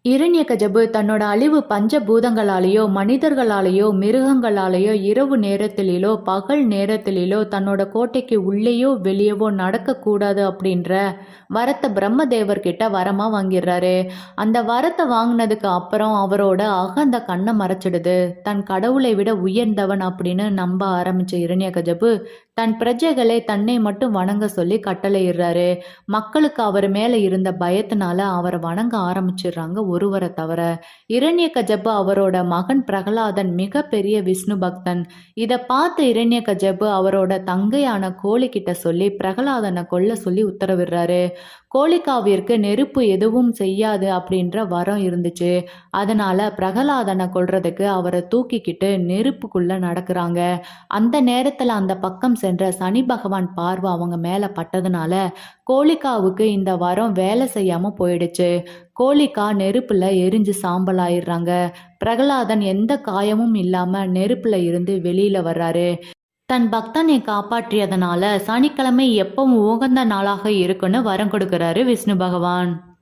இரண்யகஜபு தன்னோட அழிவு பஞ்சபூதங்களாலேயோ மனிதர்களாலேயோ மிருகங்களாலேயோ இரவு நேரத்திலோ பகல் நேரத்திலோ தன்னோட கோட்டைக்கு உள்ளேயோ வெளியவோ நடக்கக்கூடாது அப்படின்ற வரத்தை பிரம்மதேவர்கிட்ட வரமா வாங்கிடுறாரு. அந்த வரத்தை வாங்கினதுக்கு அப்புறம் அவரோட அகந்த கண்ணை மறைச்சிடுது. தன் கடவுளை விட உயர்ந்தவன் அப்படின்னு நம்ப ஆரம்பிச்ச இரண்யகஜபு தன் பிரஜைகளை தன்னை மட்டும் வணங்க சொல்லி கட்டளையிடுறாரு. மக்களுக்கு அவர் மேல இருந்த பயத்தினால அவரை வணங்க ஆரம்பிச்சிடுறாங்க ஒருவரை தவிர. இரண்யகஜபு அவரோட மகன் பிரகலாதன் மிக பெரிய விஷ்ணு பக்தன். இதை பார்த்து இரண்யகஜபு அவரோட தங்கையான கோழி கிட்ட சொல்லி பிரகலாதனை கொல்ல சொல்லி உத்தரவிடுறாரு. கோழிகாவிற்கு நெருப்பு எதுவும் செய்யாது அப்படின்ற வரம் இருந்துச்சு. அதனால பிரகலாதனை கொல்றதுக்கு அவரை தூக்கிக்கிட்டு நெருப்புக்குள்ள நடக்கிறாங்க. அந்த நேரத்துல அந்த பக்கம் சென்ற சனி பகவான் பார்வை அவங்க மேல பட்டதுனால கோழிகாவுக்கு இந்த வரம் வேலை செய்யாம போயிடுச்சு. கோழிகா நெருப்புல எரிஞ்சு சாம்பலாயிடுறாங்க. பிரகலாதன் எந்த காயமும் இல்லாம நெருப்புல இருந்து வெளியில வர்றாரு. தன் பக்தனை காப்பாற்றியதனால சனிக்கிழமை எப்பவும் உகந்த நாளாக இருக்குன்னு வரம் கொடுக்கிறாரு விஷ்ணு பகவான்.